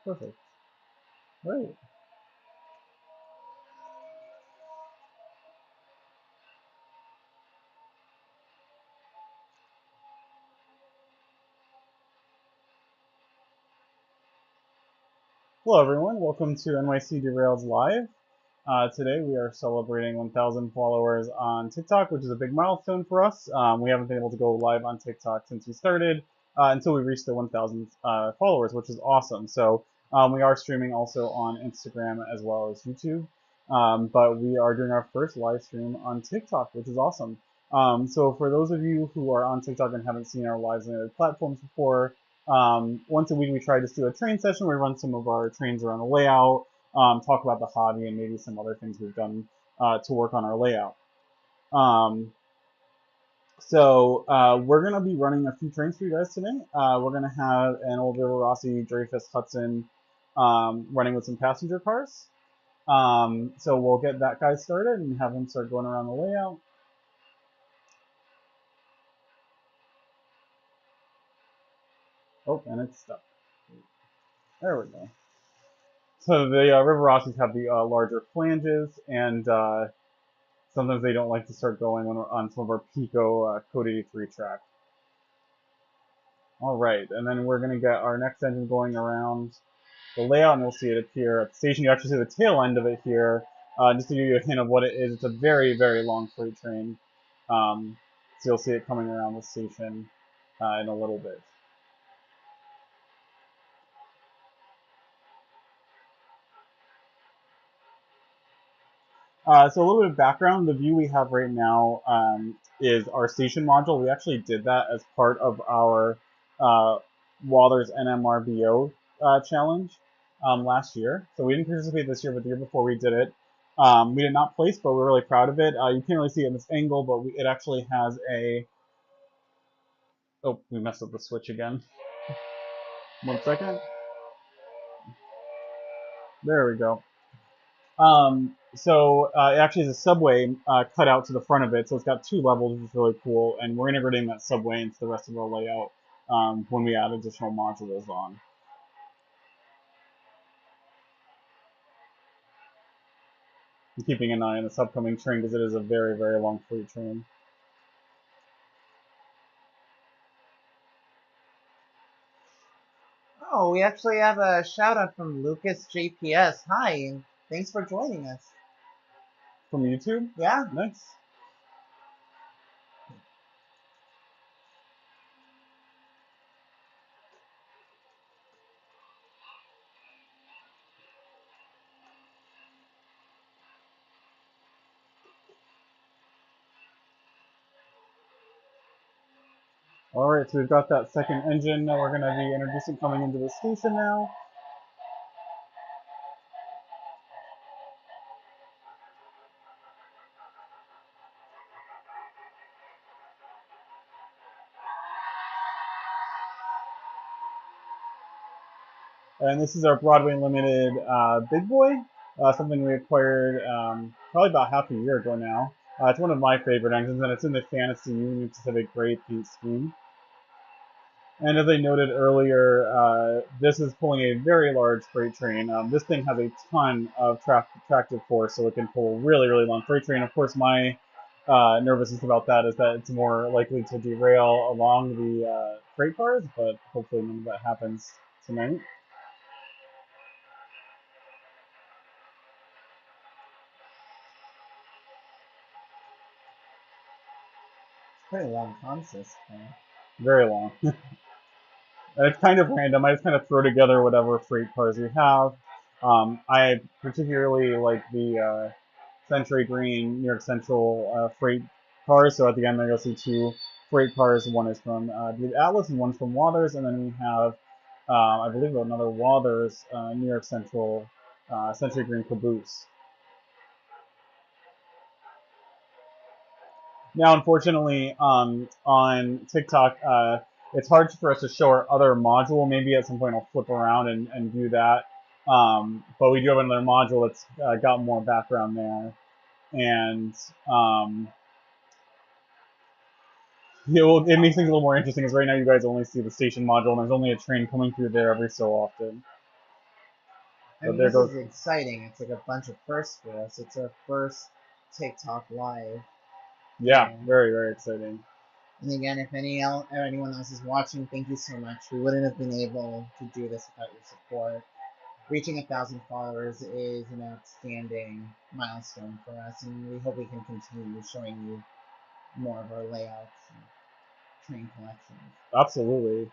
Perfect. Right. Hello, everyone. Welcome to NYC Derails Live. Today we are celebrating 1,000 followers on TikTok, which is a big milestone for us. We haven't been able to go live on TikTok since we started until we reached the 1,000 followers, which is awesome. So we are streaming also on Instagram as well as YouTube. But we are doing our first live stream on TikTok, which is awesome. So for those of you who are on TikTok and haven't seen our lives on other platforms before, once a week we try to do a train session where we run some of our trains around the layout, talk about the hobby and maybe some other things we've done to work on our layout. We're going to be running a few trains for you guys today. We're going to have an old River Rossi Dreyfuss Hudson running with some passenger cars. So we'll get that guy started and have him start going around the layout. Oh, and it's stuck. There we go. So the River Rossis have the larger flanges, and sometimes they don't like to start going when we're on some of our Pico Code 83 track. All right, and then we're going to get our next engine going around the layout, and we'll see it appear at the station. You actually see the tail end of it here, just to give you a hint of what it is. It's a very, very long freight train. So you'll see it coming around the station in a little bit. So a little bit of background, the view we have right now is our station module. We actually did that as part of our Walthers NMRBO challenge last year. So we didn't participate this year, but the year before we did it. We did not place, but we're really proud of it. You can't really see it in this angle, but it actually has a... Oh, we messed up the switch again. 1 second. There we go. It actually has a subway cut out to the front of it, so it's got 2 levels, which is really cool. And we're integrating that subway into the rest of our layout when we add additional modules on. I'm keeping an eye on this upcoming train because it is a very, very long freight train. Oh, we actually have a shout out from Lucas JPS. Hi, and thanks for joining us. From YouTube? Yeah. Nice. Alright, so we've got that second engine that we're going to be introducing coming into the station now. And this is our Broadway Limited Big Boy, something we acquired probably about half a year ago now. It's one of my favorite engines, and it's in the Fantasy Union Pacific Gray Paint scheme. And as I noted earlier, this is pulling a very large freight train. This thing has a ton of tractive force, so it can pull a really, really long freight train. Of course, my nervousness about that is that it's more likely to derail along the freight cars, but hopefully none of that happens tonight. Pretty long consist. Very long. And it's kind of random. I just kind of throw together whatever freight cars we have. I particularly like the Century Green New York Central freight cars. So at the end there you'll see 2 freight cars. One is from the Atlas and one's from Walthers. And then we have, I believe, another Walthers New York Central Century Green caboose. Now, unfortunately, on TikTok, it's hard for us to show our other module. Maybe at some point I'll flip around and do that. But we do have another module that's got more background there. And it makes things a little more interesting because right now you guys only see the station module and there's only a train coming through there every so often. I But mean, there this goes. is exciting. It's like a bunch of firsts for us. It's our first TikTok live. Yeah, And, very, very exciting. and again, if anyone else is watching, thank you so much. We wouldn't have been able to do this without your support. Reaching 1,000 followers is an outstanding milestone for us, and we hope we can continue showing you more of our layouts and train collections. Absolutely.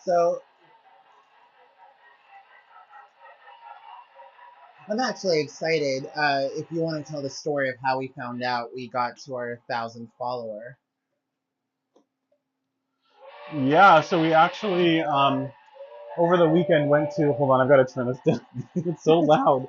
So I'm actually excited. If you want to tell the story of how we found out we got to our 1,000th follower. Yeah, so we actually over the weekend went to. Hold on, I've got to turn this down. It's so loud.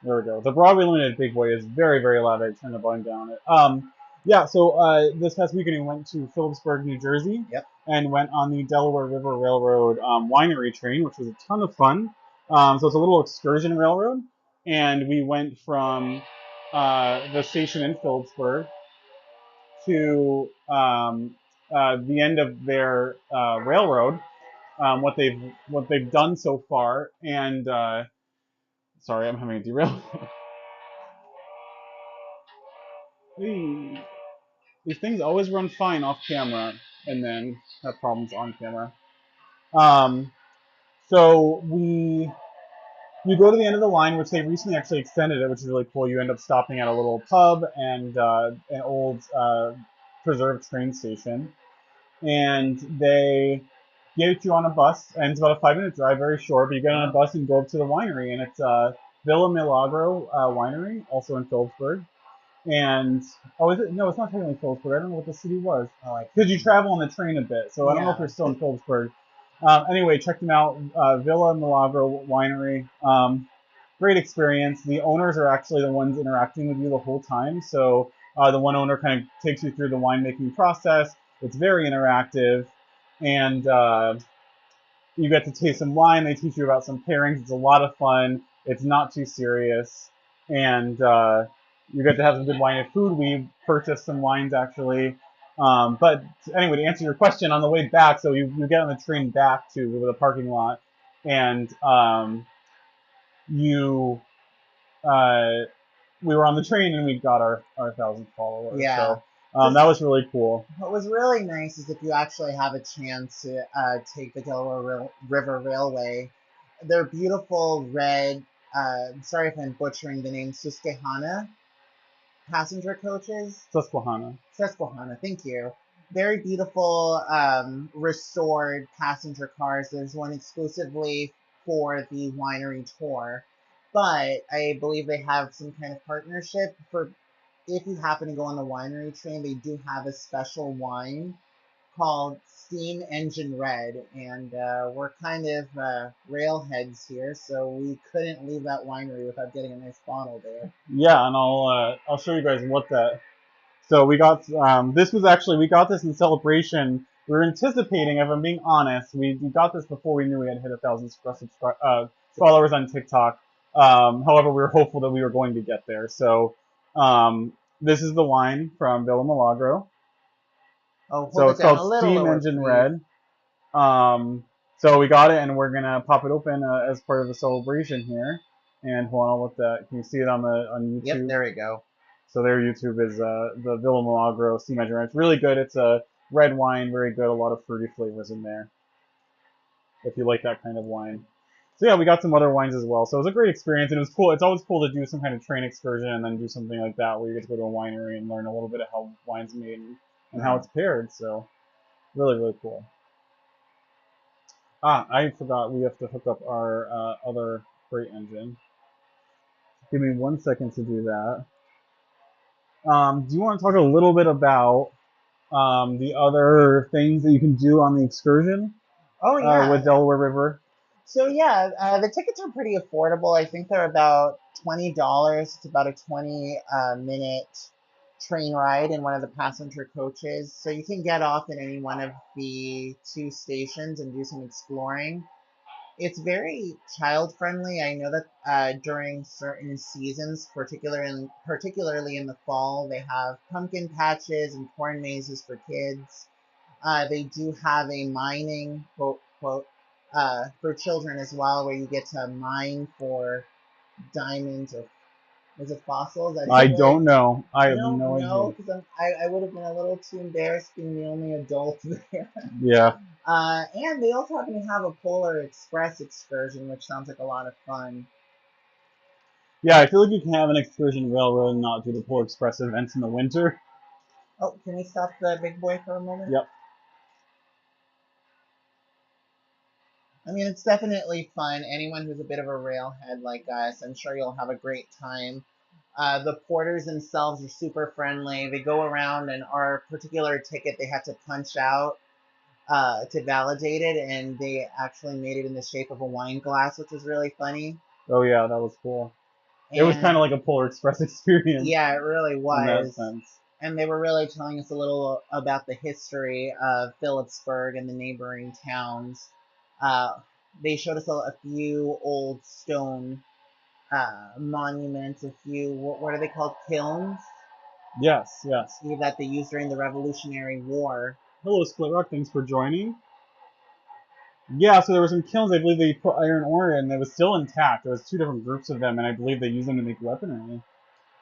There we go. The Broadway Limited Big Boy is very, very loud. I turned the volume down. Yeah. So this past weekend we went to Phillipsburg, New Jersey, Yep. and went on the Delaware River Railroad winery train, which was a ton of fun. So it's a little excursion railroad, and we went from the station in Phillipsburg to the end of their railroad. What they've done so far, and sorry, I'm having a derail. These things always run fine off camera and then have problems on camera. Um, so you go to the end of the line, which they recently actually extended it, which is really cool. You end up stopping at a little pub and an old preserved train station, and they get you on a bus, and it's about a 5 minute drive, very short. But you get on a bus and go up to the winery, and it's Villa Milagro Winery, also in Phillipsburg. And oh, is it? No, it's not technically Phillipsburg. I don't know what the city was because you travel on the train a bit, so I don't know if Yeah. you're still in Phillipsburg. Anyway, check them out. Villa Milagro Winery. Great experience. The owners are actually the ones interacting with you the whole time. So the one owner kind of takes you through the winemaking process. It's very interactive, and you get to taste some wine. They teach you about some pairings. It's a lot of fun. It's not too serious, and you get to have some good wine and food. We purchased some wines actually. But anyway, to answer your question, on the way back, so you get on the train back to the parking lot, and you we were on the train and we got our 1,000 followers. Yeah. So that was really cool. What was really nice is if you actually have a chance to take the Delaware River Railway, their beautiful red, sorry if I'm butchering the name, Susquehanna passenger coaches. Susquehanna. Thank you. Very beautiful, restored passenger cars. There's one exclusively for the winery tour, but I believe they have some kind of partnership for if you happen to go on the winery train. They do have a special wine called Steam Engine Red, and we're kind of railheads here, so we couldn't leave that winery without getting a nice bottle there. Yeah, and I'll show you guys what that. So we got this was actually we got this in celebration. We were anticipating, if I'm being honest, we got this before we knew we had hit 1,000 followers on TikTok. However, we were hopeful that we were going to get there. So this is the wine from Villa Milagro. Oh, So hold it it's down called a little Steam lower, Engine please. Red. So we got it, and we're gonna pop it open as part of the celebration here. And hold on, I'll let that. Can you see it on YouTube? Yep, there we go. So their YouTube is the Villa Milagro Steam Engine Red. It's really good. It's a red wine, very good. A lot of fruity flavors in there. If you like that kind of wine. So yeah, we got some other wines as well. So it was a great experience, and it was cool. It's always cool to do some kind of train excursion and then do something like that where you get to go to a winery and learn a little bit of how wine's made and how it's paired. So really, really cool. I forgot we have to hook up our other freight engine. Give me 1 second to do that. Do you want to talk a little bit about the other things that you can do on the excursion? Oh yeah. With Delaware River. So yeah, the tickets are pretty affordable. I think they're about $20. It's about a 20-minute train ride in one of the passenger coaches. So you can get off at any one of the two stations and do some exploring. It's very child friendly. I know that during certain seasons, particularly in the fall, they have pumpkin patches and corn mazes for kids. They do have a mining quote for children as well, where you get to mine for diamonds or is it fossils? I I don't really don't know. I I have don't no know idea. because I would have been a little too embarrassed being the only adult there. Yeah. And they also happen to have a Polar Express excursion, which sounds like a lot of fun. Yeah, I feel like you can have an excursion railroad and not do the Polar Express events in the winter. Oh, can we stop the big boy for a moment? Yep. I mean, it's definitely fun. Anyone who's a bit of a railhead like us, I'm sure you'll have a great time. The porters themselves are super friendly. They go around, and our particular ticket they had to punch out to validate it, and they actually made it in the shape of a wine glass, which was really funny. Oh yeah, that was cool. It was kind And of like a Polar Express experience yeah, it really in that was. sense. And they were really telling us a little about the history of Phillipsburg and the neighboring towns. Uh, they showed us a few old stone monuments, a few, what are they called? Kilns Yes, yes. that they used during the Revolutionary War. Hello, Split Rock. Thanks for joining. Yeah, so there were some kilns. I believe they put iron ore in. It was still intact. There was two different groups of them, and I believe they used them to make weaponry.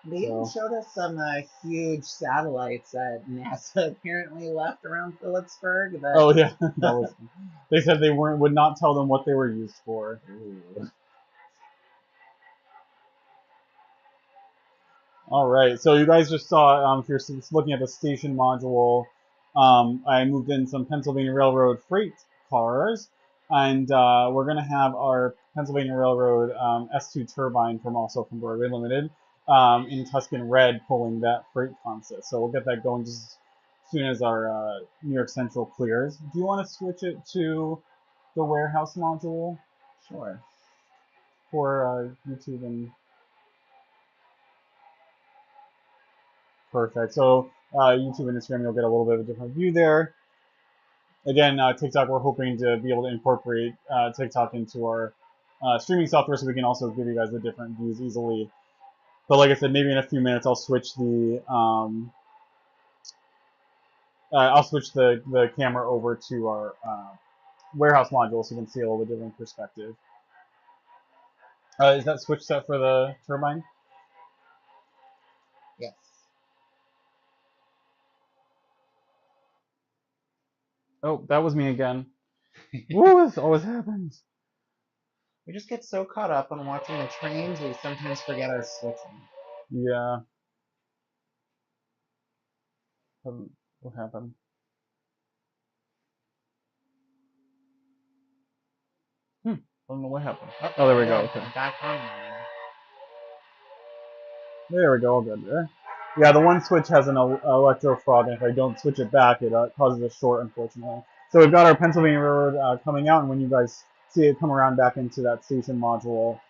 They even So, showed us some huge satellites that NASA apparently left around Phillipsburg. That oh yeah, that was. They said they would not tell them what they were used for. Ooh. All right, so you guys just saw, if you're looking at the station module, I moved in some Pennsylvania Railroad freight cars, and we're going to have our Pennsylvania Railroad S2 turbine from Broadway Limited in Tuscan Red pulling that freight consist. So we'll get that going just as soon as our New York Central clears. Do you want to switch it to the warehouse module sure. for YouTube and Perfect. So YouTube and Instagram, you'll get a little bit of a different view there. Again, TikTok, we're hoping to be able to incorporate TikTok into our streaming software so we can also give you guys the different views easily. But like I said, maybe in a few minutes I'll switch the camera over to our warehouse module so you can see a little bit different perspective. Is that switch set for the turbine? Yes. Oh, that was me again. Woo, this always happens. We just get so caught up on watching the trains, we sometimes forget our switching. Yeah. What happened? I don't know what happened. Oh, there we go. Okay. Back online. There we go. All good there. Yeah, the one switch has an electro frog, and if I don't switch it back, it causes a short, unfortunately. So we've got our Pennsylvania Railroad coming out, and when you guys see it come around back into that station module,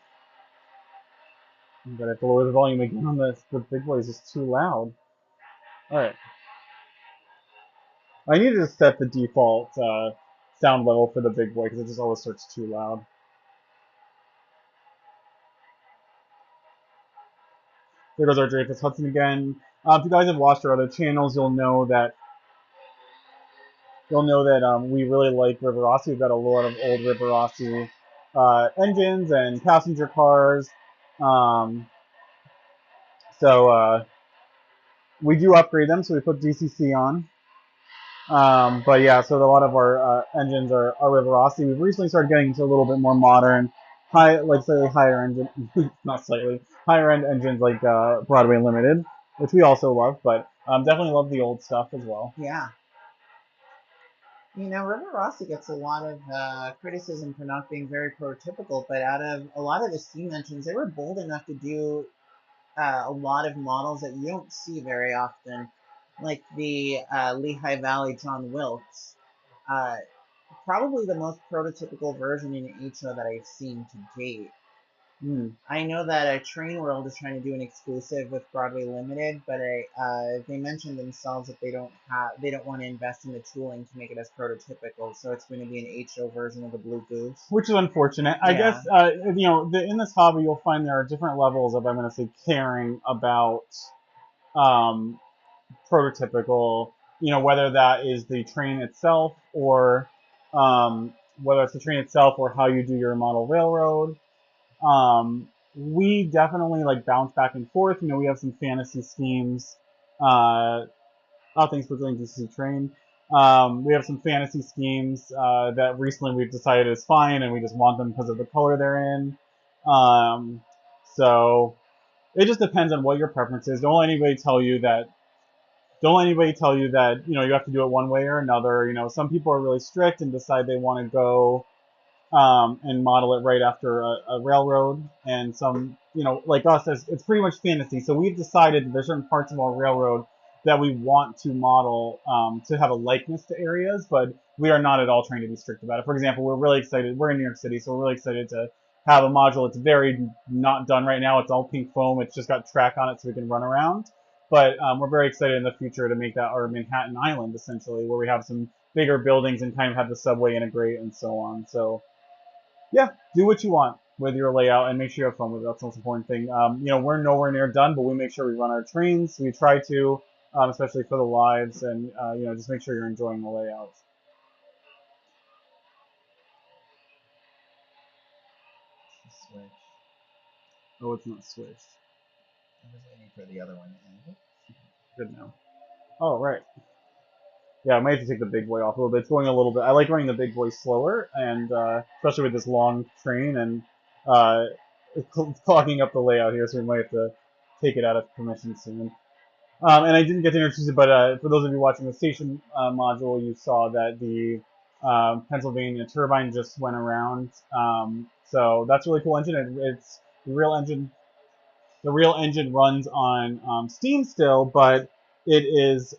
I'm gonna have to lower the volume again on this. The big boy is just too loud. All right. I need to set the default sound level for the big boy because it just always starts too loud. There goes our Dreyfus Hudson again. If you guys have watched our other channels, you'll know that we really like River Rossi. We've got a lot of old River Rossi engines and passenger cars. Um, so we do upgrade them, so we put DCC on. But yeah, so a lot of our engines are River Rossi. We've recently started getting into a little bit more modern, higher engine, not slightly, higher end engines like Broadway Limited, which we also love, but definitely love the old stuff as well. Yeah. You know, River Rossi gets a lot of criticism for not being very prototypical, but out of a lot of the steam engines, they were bold enough to do a lot of models that you don't see very often, like the Lehigh Valley John Wilkes. Uh, Probably the most prototypical version in HO that I've seen to date. I know that Train World is trying to do an exclusive with Broadway Limited, but they mentioned themselves that they don't want to invest in the tooling to make it as prototypical, so it's going to be an HO version of the Blue Goose. Which is unfortunate. I Yeah. guess in this hobby you'll find there are different levels of, I'm going to say, caring about prototypical. whether that is the train itself or whether it's the train itself or how you do your model railroad. We definitely like bounce back and forth. We have some fantasy schemes. Thanks for joining DCC Train. We have some fantasy schemes that recently we've decided is fine, and we just want them because of the color they're in. So it just depends on what your preference is. Don't let anybody tell you that. Don't let anybody tell you that you have to do it one way or another. Some people are really strict and decide they want to go and model it right after a railroad. And some, like us, it's pretty much fantasy. So we've decided that there's certain parts of our railroad that we want to model to have a likeness to areas, but we are not at all trying to be strict about it. For example, we're really excited. We're in New York City, so we're really excited to have a module. It's very not done right now. It's all pink foam. It's just got track on it so we can run around. But we're very excited in the future to make that our Manhattan Island, essentially, where we have some bigger buildings and kind of have the subway integrate and so on. So yeah, do what you want with your layout and make sure you have fun with it. That's the most important thing. We're nowhere near done, but we make sure we run our trains. We try to, especially for the lives, and just make sure you're enjoying the layouts. Switch. Oh, it's not switched. I was waiting for the other one to end. Good now. Oh, right. Yeah, I might have to take the big boy off a little bit. It's going a little bit. I like running the big boy slower, and especially with this long train and clogging up the layout here, so we might have to take it out of commission soon. And I didn't get to introduce it, but for those of you watching the station module, you saw that the Pennsylvania turbine just went around. So that's a really cool engine. It's the real engine. The real engine runs on steam still, but it is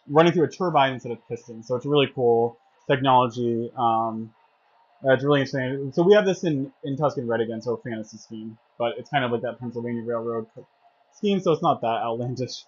running through a turbine instead of piston. So it's really cool technology. It's really interesting. So we have this in Tusken Red again, so a fantasy scheme, but it's kind of like that Pennsylvania Railroad scheme, so it's not that outlandish.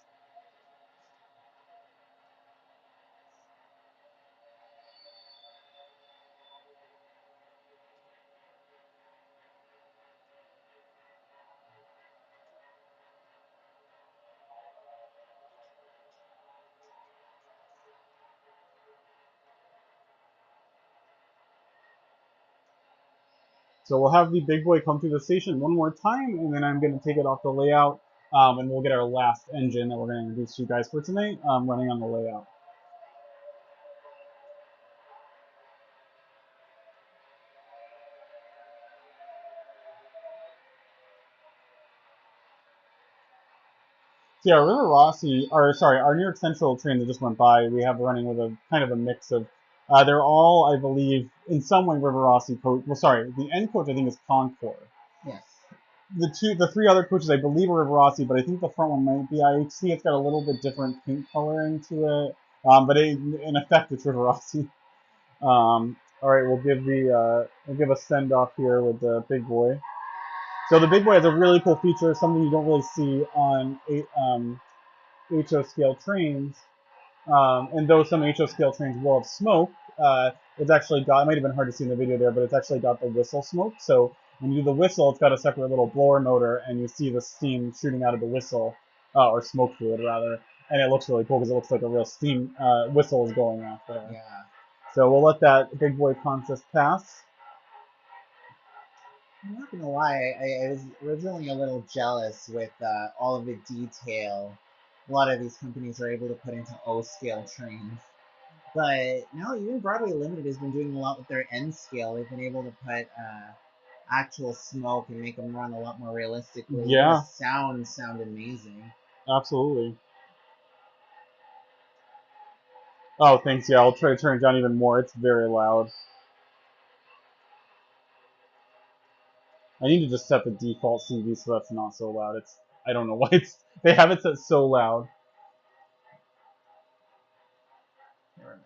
So we'll have the big boy come through the station one more time, and then I'm going to take it off the layout, and we'll get our last engine that we're going to introduce to you guys for tonight running on the layout. So yeah, River Rossi, or sorry, our New York Central train that just went by, we have running with a kind of a mix of, they're all, I believe, in some way River Rossi coach. Well, sorry, the end coach I think is Concours. Yes. The three other coaches I believe are River Rossi, but I think the front one might be IHC. It's got a little bit different paint coloring to it, but in effect it's River Rossi. All right, we'll give a send off here with the big boy. So the big boy has a really cool feature, something you don't really see on HO scale trains. And though some HO scale trains will have smoke, it's actually got, it might have been hard to see in the video there, but it's actually got the whistle smoke. So when you do the whistle, it's got a separate little blower motor, and you see the steam shooting out of the whistle, or smoke fluid rather. And it looks really cool because it looks like a real steam whistle is going off there. Yeah. So we'll let that big boy contest pass. I'm not gonna lie, I was originally a little jealous with all of the detail a lot of these companies are able to put into O-scale trains. But now even Broadway Limited has been doing a lot with their N scale. They've been able to put actual smoke and make them run a lot more realistically. Even Yeah, the sound amazing. absolutely. Oh, thanks. Yeah, I'll try to turn it down even more. It's very loud. I need to just set the default CV so that's not so loud. I don't know why they have it set so loud. Never mind.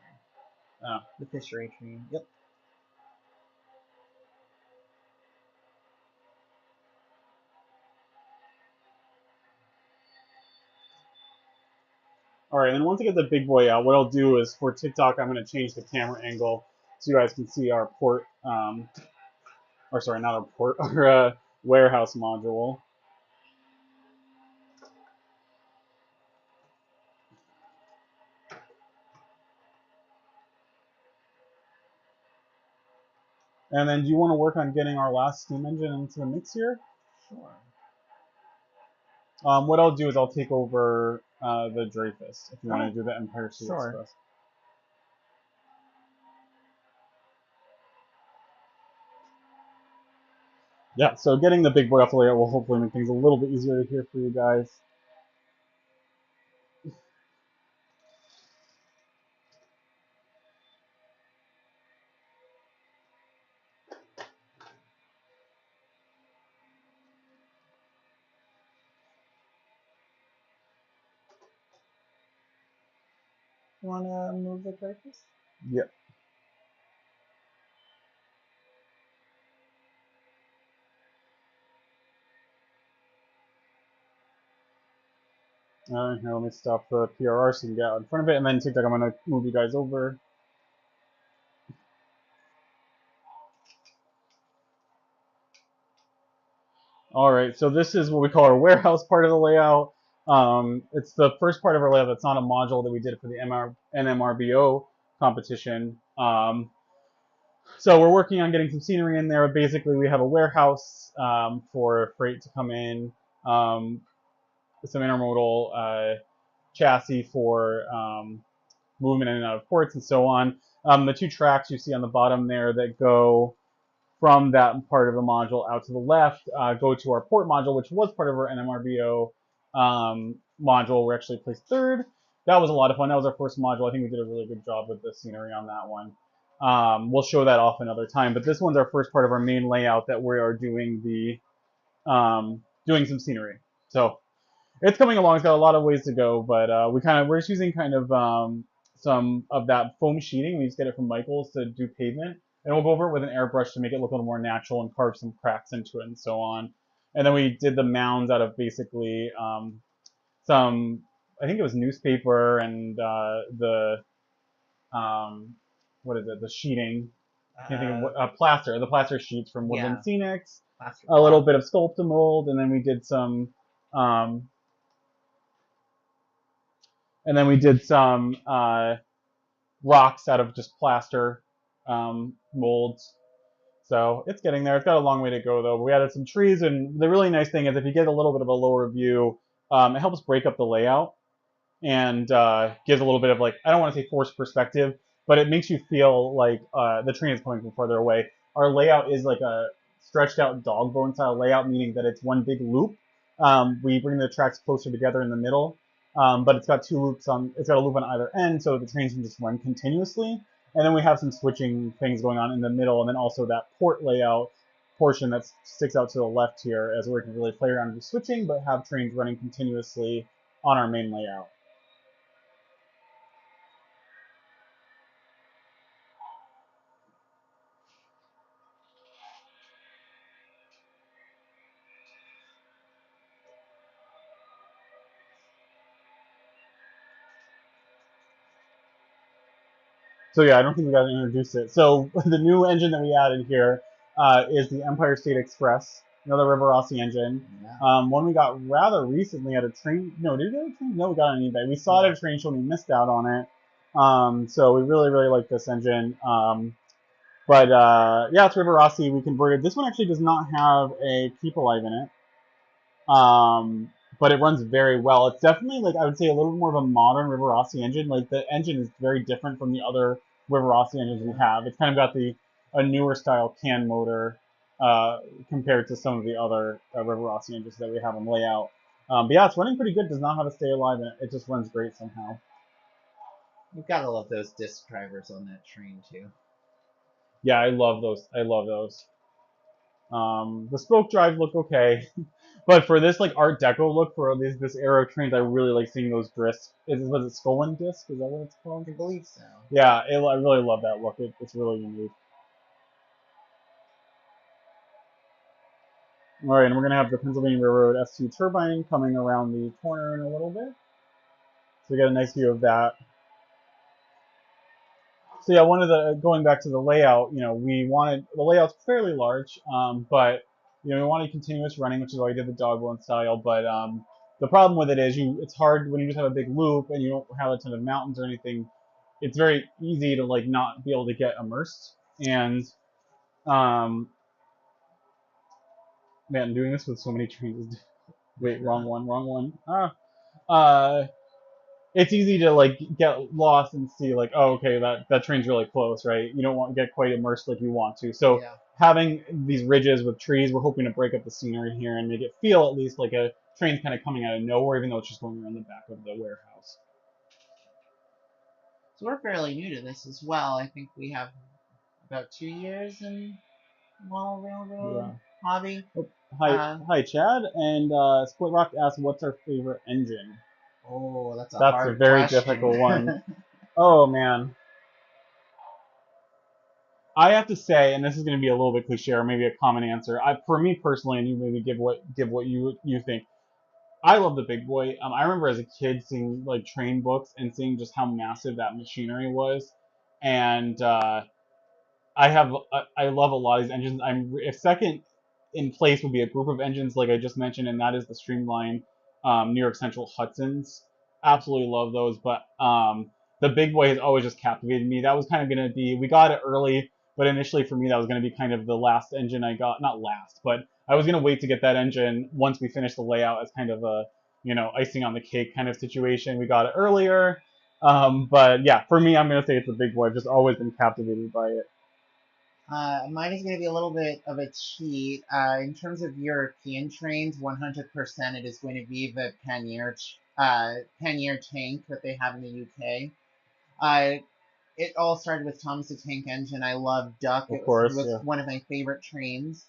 Oh. The fishery train. Yep. All right, and once I get the big boy out, what I'll do is for TikTok, I'm going to change the camera angle so you guys can see our port, or sorry, not our port, our warehouse module. And then do you want to work on getting our last steam engine into the mix here? Sure. What I'll do is I'll take over the Dreyfus if you want to do the Empire State Sure. Express. Yeah, so getting the big boy off the layout will hopefully make things a little bit easier to hear for you guys. You want to move the Dreyfus? Yep. Here, let me stop the PRR so you can get out in front of it, and then TikTok, I'm going to move you guys over. All right, so this is what we call our warehouse part of the layout. It's the first part of our layout that's not a module that we did for the NMRBO competition. So we're working on getting some scenery in there. Basically, we have a warehouse for freight to come in, some intermodal chassis for movement in and out of ports and so on. The two tracks you see on the bottom there that go from that part of the module out to the left go to our port module, which was part of our NMRBO module. We actually placed third. That was a lot of fun. That was our first module. I think we did a really good job with the scenery on that one. We'll show that off another time, but this one's our first part of our main layout that we are doing the doing some scenery. So it's coming along. It's got a lot of ways to go, but we're just using kind of some of that foam sheeting. We just get it from Michaels to do pavement, and we'll go over it with an airbrush to make it look a little more natural and carve some cracks into it and so on. And then we did the mounds out of basically some, I think it was newspaper and what is it, the sheeting. I can't think of what, plaster, the plaster sheets from Woodland Scenics, a little bit of Sculptamold, and then we did some rocks out of just plaster molds. So it's getting there. It's got a long way to go though. We added some trees, and the really nice thing is if you get a little bit of a lower view, it helps break up the layout and gives a little bit of, like, I don't want to say forced perspective, but it makes you feel like the train is coming from further away. Our layout is like a stretched out dog bone style layout, meaning that it's one big loop. We bring the tracks closer together in the middle, but it's got two loops on. It's got a loop on either end, so the trains can just run continuously. And then we have some switching things going on in the middle, and then also that port layout portion that sticks out to the left here, as we can really play around with switching, but have trains running continuously on our main layout. So yeah, I don't think we got to introduce it. So the new engine that we added here is the Empire State Express, another Rivarossi engine. Yeah. One we got rather recently at a train. No, did we get a train? No, we got it on eBay. We saw it at a train show and we missed out on it. So we really, really like this engine. But yeah, it's Rivarossi. We converted. This one actually does not have a Keep Alive in it. But it runs very well. It's definitely, like, I would say a little more of a modern Rivarossi engine. Like, the engine is very different from the other Rivarossi engines we have. It's kind of got a newer style can motor compared to some of the other Rivarossi engines that we have on layout. But yeah, it's running pretty good. Does not have to stay alive, and it just runs great somehow. You've got to love those disc drivers on that train too. Yeah, I love those. I love those. The spoke drives look okay. But for this, like, Art Deco look for this era of trains, I really like seeing those discs. Was it Scullen disc? Is that what it's called? I believe so. Yeah, I really love that look. It's really unique. All right, and we're gonna have the Pennsylvania Railroad S2 turbine coming around the corner in a little bit, so we get a nice view of that. So yeah, going back to the layout, we wanted the layout's fairly large, but we wanted continuous running, which is why we did the dog bone style. But the problem with it is it's hard when you just have a big loop and you don't have a ton of mountains or anything. It's very easy to, like, not be able to get immersed. And Um, man, I'm doing this with so many trees. Wait, wrong one, wrong one. It's easy to like get lost and see like, oh, okay, that train's really close, right? You don't want to get quite immersed like you want to. So Yeah. having these ridges with trees, we're hoping to break up the scenery here and make it feel at least like a train's kind of coming out of nowhere, even though it's just going around the back of the warehouse. So we're fairly new to this as well. I think we have about 2 years in Model Railroad Yeah. hobby. Oh, Uh, hi, Chad. And Split Rock asked, "What's our favorite engine?" oh, that's a That's a hard very question. difficult one. Oh man, I have to say, and this is going to be a little bit cliche or maybe a common answer. For me personally, and you maybe give what you think. I love the big boy. I remember as a kid seeing like train books and seeing just how massive that machinery was, and I love a lot of these engines. I'm if second in place would be a group of engines like I just mentioned, and that is the Streamline New York Central Hudsons. Absolutely love those, but the big boy has always just captivated me. That was kind of gonna be we got it early, but initially for me that was gonna be kind of the last engine I got. Not last, but I was gonna wait to get that engine once we finished the layout as kind of a icing on the cake kind of situation. We got it earlier. But yeah, for me, I'm gonna say it's the big boy. I've just always been captivated by it. Mine is going to be a little bit of a cheat. In terms of European trains, 100% it is going to be the Pannier tank that they have in the UK. Uh, it all started with Thomas the Tank Engine. I love Duck. Of It was, course, was yeah. one of my favorite trains.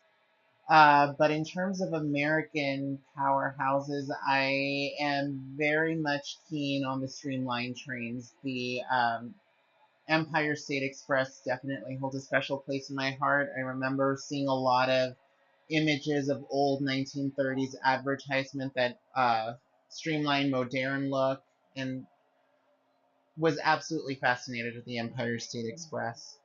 But in terms of American powerhouses, I am very much keen on the streamlined trains. The Empire State Express definitely holds a special place in my heart. I remember seeing a lot of images of old 1930s advertisement that streamlined, modern look, and was absolutely fascinated with the Empire State Express.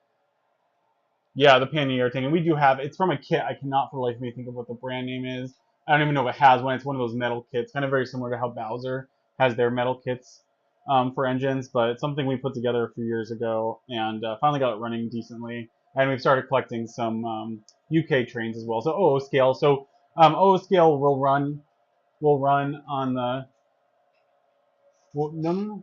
Yeah, the Pannier thing, and we do have. It's from a kit. I cannot for the life of me think of what the brand name is. I don't even know if it has one. It's one of those metal kits, kind of very similar to how Bowser has their metal kits for engines. But it's something we put together a few years ago, and finally got it running decently. And we've started collecting some UK trains as well. So OO scale. So OO scale will run on the. Well, no, no, no.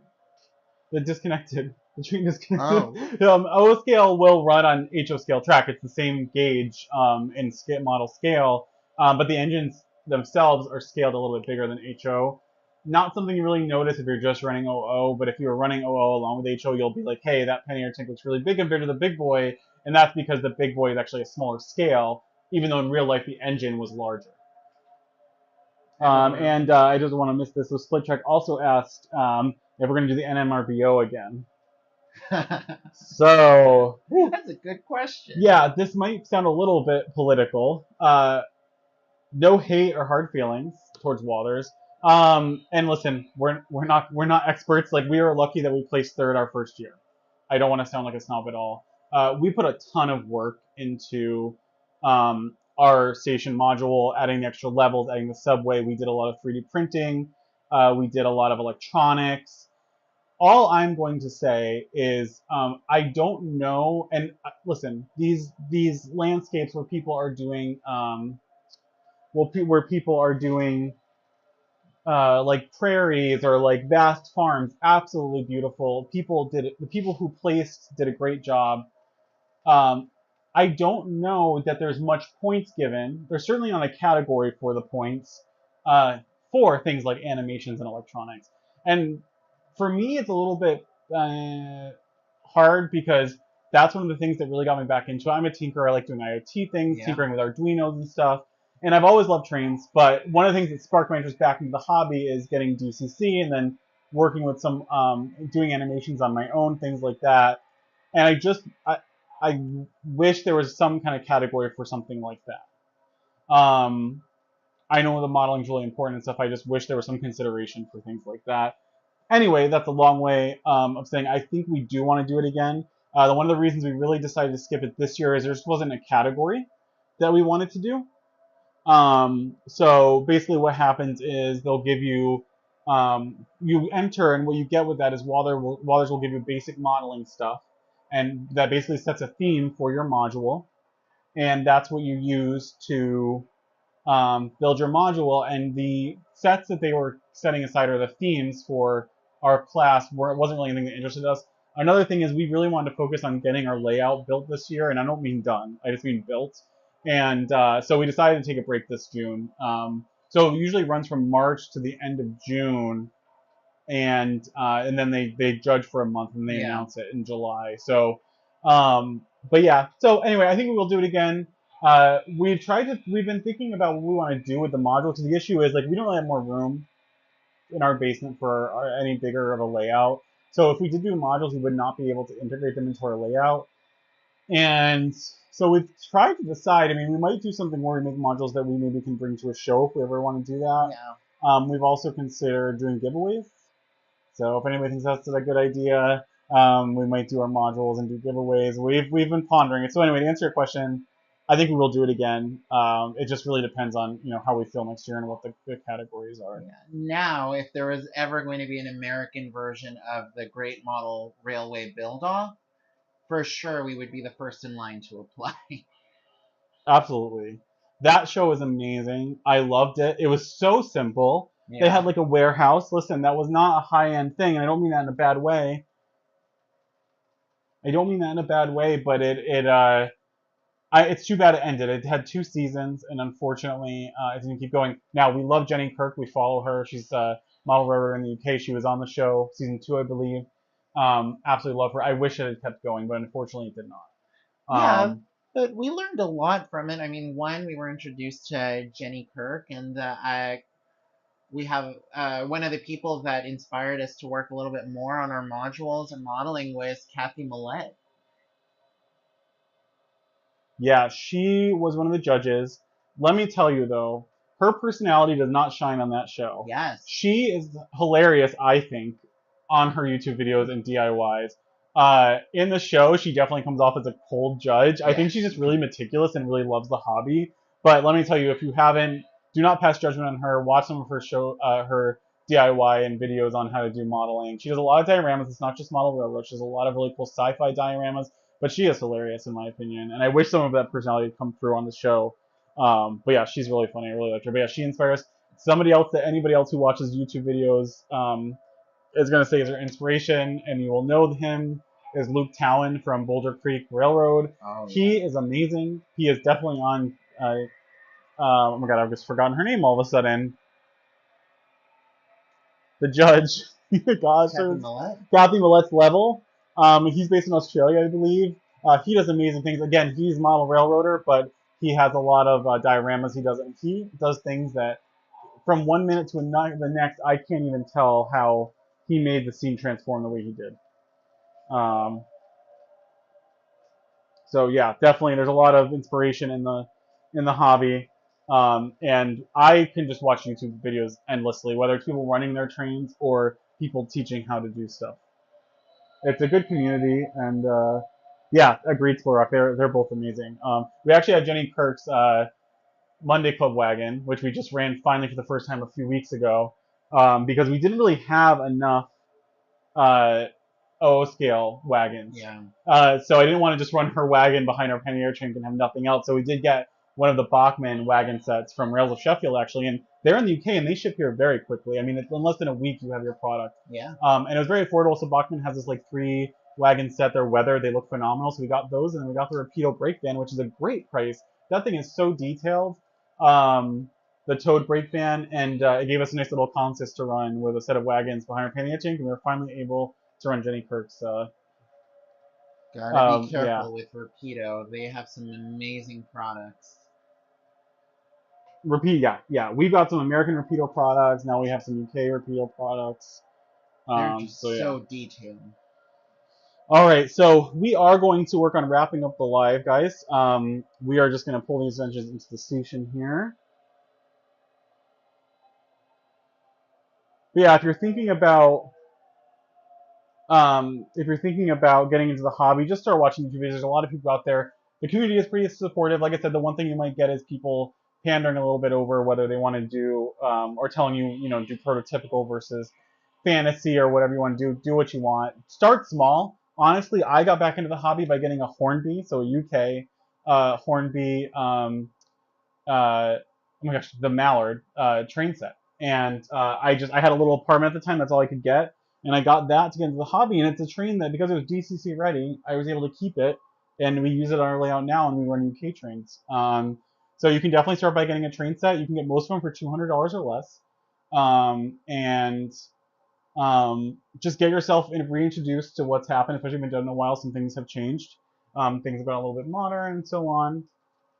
The disconnected. The train disconnected. Oh, O scale will run on HO scale track. It's the same gauge in model scale, but the engines themselves are scaled a little bit bigger than HO. Not something you really notice if you're just running OO, but if you're running OO along with HO, you'll be like, hey, that Pannier tank looks really big compared to the big boy, and that's because the big boy is actually a smaller scale, even though in real life the engine was larger. And I just want to miss this. So Split Check also asked if we're going to do the NMRBO again. So, that's a good question. yeah, this might sound a little bit political. No hate or hard feelings towards Waters. And listen, we're not experts. Like we were lucky that we placed third our first year. I don't want to sound like a snob at all. We put a ton of work into our station module, adding the extra levels, adding the subway. We did a lot of 3D printing. We did a lot of electronics. All I'm going to say is I don't know. And listen, these landscapes where people are doing where people are doing like prairies or like vast farms, absolutely beautiful. The people who placed did a great job. Um, I don't know that there's much points given. There's certainly not a category for the points uh, for things like animations and electronics. And for me, it's a little bit hard because that's one of the things that really got me back into it. I'm a tinkerer. I like doing IoT things, Yeah. tinkering with Arduinos and stuff. And I've always loved trains, but one of the things that sparked my interest back into the hobby is getting DCC and then working with some doing animations on my own, things like that. And I wish there was some kind of category for something like that. I know the modeling is really important and stuff. I just wish there was some consideration for things like that. Anyway, that's a long way of saying I think we do want to do it again. One of the reasons we really decided to skip it this year is there just wasn't a category that we wanted to do. So basically, what happens is they'll give you you enter, and what you get with that is Waters will give you basic modeling stuff, and that basically sets a theme for your module. and that's what you use to build your module. And the sets that they were setting aside, or the themes for our class, wasn't really anything that interested us. Another thing is we really wanted to focus on getting our layout built this year, and I don't mean done, I just mean built. And so we decided to take a break this June. So it usually runs from March to the end of June, and then they judge for a month and they announce it in July. So, but yeah. So anyway, I think we will do it again. We've been thinking about what we want to do with the module. So the issue is, like, we don't really have more room in our basement for any bigger of a layout. So if we did do modules, we would not be able to integrate them into our layout. And so we've tried to decide. I mean, we might do something where we make modules that we maybe can bring to a show if we ever want to do that. Yeah. We've also considered doing giveaways. So if anybody thinks that's a good idea, we might do our modules and do giveaways. We've been pondering it. So anyway, to answer your question, I think we will do it again. It just really depends on how we feel next year and what the categories are. Yeah. Now, if there was ever going to be an American version of the Great Model Railway Build-Off, for sure we would be the first in line to apply. Absolutely. That show was amazing. I loved it. It was so simple. Yeah. They had like a warehouse. Listen, that was not a high-end thing, and I don't mean that in a bad way. But it's too bad it ended. It had 2 seasons, and unfortunately, it didn't keep going. Now, we love Jenny Kirk. We follow her. She's a model railroader in the UK. She was on the show, season 2, I believe. Absolutely love her. I wish it had kept going, but unfortunately, it did not. Yeah, but we learned a lot from it. I mean, one, we were introduced to Jenny Kirk, and we have one of the people that inspired us to work a little bit more on our modules and modeling was Kathy Millette. Yeah, she was one of the judges. Let me tell you, though, her personality does not shine on that show. Yes. She is hilarious, I think, on her YouTube videos and DIYs. In the show, she definitely comes off as a cold judge. I think she's just really meticulous and really loves the hobby. But let me tell you, if you haven't, do not pass judgment on her. Watch some of her DIY and videos on how to do modeling. She does a lot of dioramas. It's not just model railroad. She does a lot of really cool sci-fi dioramas. But she is hilarious, in my opinion. And I wish some of that personality would come through on the show. But yeah, she's really funny. I really like her. But yeah, she inspires somebody else that anybody else who watches YouTube videos is going to say is her inspiration. And you will know him is Luke Talon from Boulder Creek Railroad. Oh, yeah. He is amazing. He is definitely on... oh my god, I've just forgotten her name all of a sudden. The judge. Gosh, Kathy Millette's level. He's based in Australia, I believe. He does amazing things. Again, he's model railroader, but he has a lot of dioramas he does. And he does things that, from 1 minute to the next, I can't even tell how he made the scene transform the way he did. So yeah, definitely, there's a lot of inspiration in the hobby. And I can just watch YouTube videos endlessly, whether it's people running their trains or people teaching how to do stuff. It's a good community, and yeah, agreed, Splorak. They're both amazing. We actually had Jenny Kirk's Monday Club wagon, which we just ran finally for the first time a few weeks ago, because we didn't really have enough O scale wagons. Yeah. So I didn't want to just run her wagon behind our pannier train and have nothing else. So we did get one of the Bachmann wagon sets from Rails of Sheffield, actually, and they're in the UK and they ship here very quickly. I mean, in less than a week you have your product. Yeah. And it was very affordable. So Bachmann has this like 3 wagon set. They're weathered. They look phenomenal. So we got those, and then we got the Rapido brake van, which is a great price. That thing is so detailed. The Toad brake van, and it gave us a nice little consist to run with a set of wagons behind our pannier train, and we were finally able to run Jenny Kirk's. Gotta be careful with Rapido. They have some amazing products. Yeah. We've got some American Rapido products. Now we have some UK Rapido products. They're just so detailed. All right, so we are going to work on wrapping up the live, guys. We are just going to pull these engines into the station here. But yeah, if you're thinking about getting into the hobby, just start watching YouTube videos. There's a lot of people out there. The community is pretty supportive. Like I said, the one thing you might get is people pandering a little bit over whether they want to do or telling you, do prototypical versus fantasy or whatever you want to do. Do what you want. Start small. Honestly, I got back into the hobby by getting a Hornby, so a UK Hornby, oh my gosh, the Mallard train set, and I had a little apartment at the time. That's all I could get, and I got that to get into the hobby. And it's a train that, because it was DCC ready, I was able to keep it, and we use it on our layout now, and we run UK trains. So you can definitely start by getting a train set. You can get most of them for $200 or less, and just get yourself reintroduced to what's happened, especially if you've been done in a while. Some things have changed. Things have gotten a little bit modern and so on,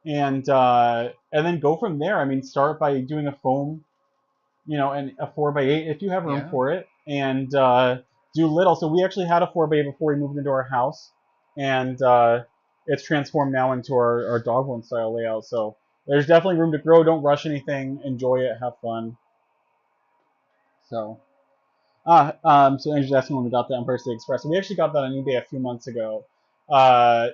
and then go from there. I mean, start by doing a foam, and a 4x8 if you have room Yeah. for it, and do little. So we actually had a 4x8 before we moved into our house, and it's transformed now into our dog one style layout. So there's definitely room to grow. Don't rush anything. Enjoy it. Have fun. So. So Andrew's asking when we got the Empire State Express. So we actually got that on eBay a few months ago.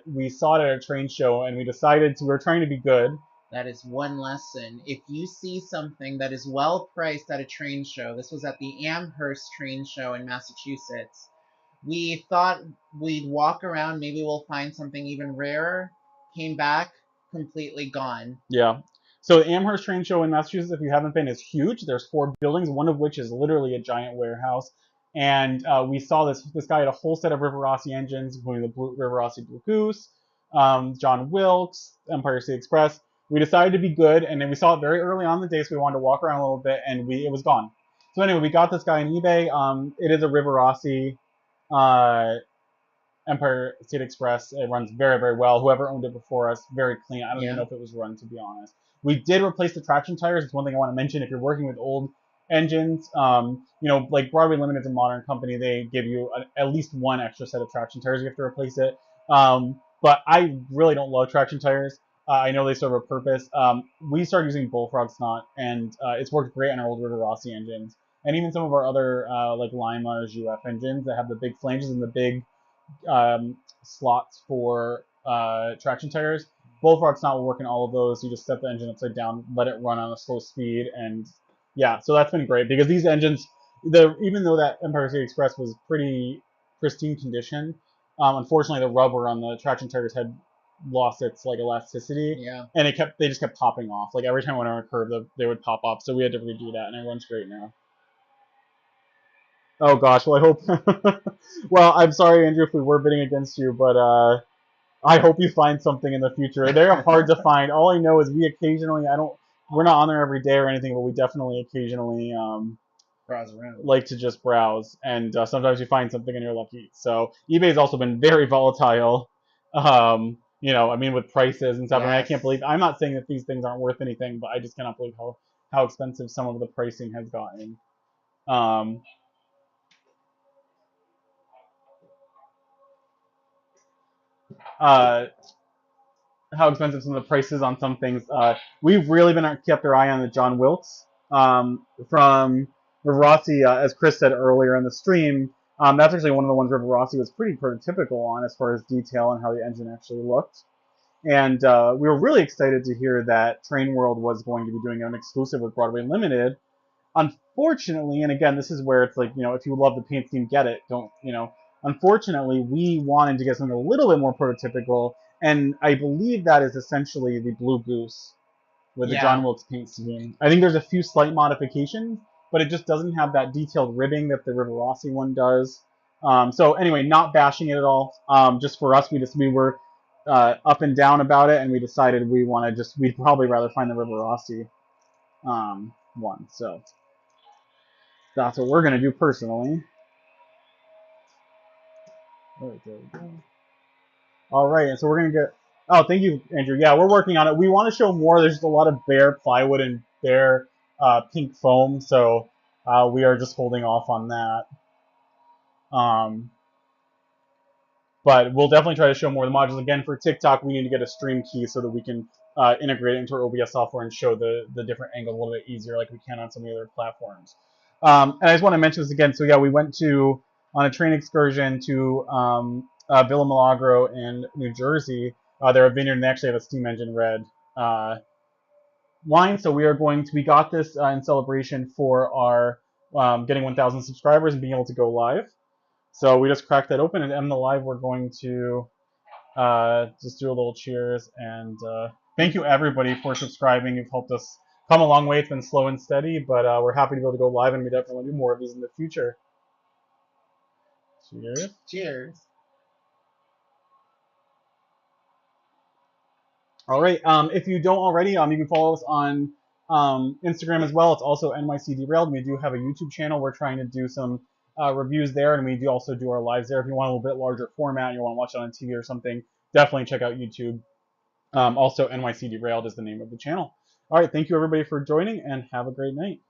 We saw it at a train show, and we decided we were trying to be good. That is one lesson. If you see something that is well priced at a train show, this was at the Amherst train show in Massachusetts. We thought we'd walk around, maybe we'll find something even rarer. Came back, completely gone. Yeah. So the Amherst Train Show in Massachusetts, if you haven't been, is huge. There's 4 buildings, one of which is literally a giant warehouse. And we saw this guy had a whole set of River Rossi engines, including the River Rossi Blue Goose, John Wilkes, Empire State Express. We decided to be good, and then we saw it very early on in the day, so we wanted to walk around a little bit, and it was gone. So anyway, we got this guy on eBay. It is a River Rossi uh, Empire State Express. It runs very, very well. Whoever owned it before us, very clean. I don't even know if it was run, to be honest. We did replace the traction tires. It's one thing I want to mention. If you're working with old engines, like Broadway Limited is a modern company. They give you at least one extra set of traction tires. You have to replace it. But I really don't love traction tires. I know they serve a purpose. We started using Bullfrog Snot, and it's worked great on our old River Rossi engines. And even some of our other, like Lima or GUF engines that have the big flanges and the big slots for traction tires. Bullfrog Snot will work in all of those. You just set the engine upside down, let it run on a slow speed, and yeah, so that's been great because these engines, even though that Empire State Express was pretty pristine condition, unfortunately the rubber on the traction tires had lost its like elasticity, Yeah. and they just kept popping off. Like every time I went on a curve, they would pop off. So we had to redo that, and it runs great now. Oh gosh, well I hope. Well, I'm sorry, Andrew, if we were bidding against you, but I hope you find something in the future. They're hard to find. All I know is we occasionally, we're not on there every day or anything, but we definitely occasionally Browse around. like to just browse, and sometimes you find something and you're lucky. So eBay's also been very volatile. I mean, with prices and stuff. I mean, I can't believe. I'm not saying that these things aren't worth anything, but I just cannot believe how expensive some of the pricing has gotten. Um, uh, how expensive some of the prices on some things. We've really been kept our eye on the John Wilkes from Rossi, as Chris said earlier in the stream. That's actually one of the ones River Rossi was pretty prototypical on as far as detail and how the engine actually looked. And we were really excited to hear that Train World was going to be doing an exclusive with Broadway Limited. Unfortunately, and again, this is where it's like, if you love the paint scheme, get it. Don't, unfortunately, we wanted to get something a little bit more prototypical, and I believe that is essentially the Blue Goose with the John Wilkes paint scheme. I think there's a few slight modifications, but it just doesn't have that detailed ribbing that the River Rossi one does. So anyway, not bashing it at all. Just for us, we were up and down about it, and we decided we'd probably rather find the River Rossi one. So that's what we're gonna do personally. All right, there we go. All right, and so we're gonna get. Oh, thank you, Andrew. Yeah, we're working on it. We want to show more. There's just a lot of bare plywood and bare pink foam, so we are just holding off on that. But we'll definitely try to show more of the modules. Again, for TikTok, we need to get a stream key so that we can integrate it into our OBS software and show the different angles a little bit easier, like we can on some of the other platforms. And I just want to mention this again. So yeah, we went on a train excursion to Villa Milagro in New Jersey. They're a vineyard and they actually have a steam engine red wine. So we got this in celebration for our getting 1,000 subscribers and being able to go live. So we just cracked that open, and in the live we're going to just do a little cheers, and thank you everybody for subscribing. You've helped us come a long way. It's been slow and steady, but we're happy to be able to go live, and we definitely want to do more of these in the future. Cheers. Cheers. All right. If you don't already, you can follow us on Instagram as well. It's also NYC Derailed. We do have a YouTube channel. We're trying to do some reviews there, and we do also do our lives there. If you want a little bit larger format and you want to watch it on TV or something, definitely check out YouTube. Also, NYC Derailed is the name of the channel. All right. Thank you everybody for joining, and have a great night.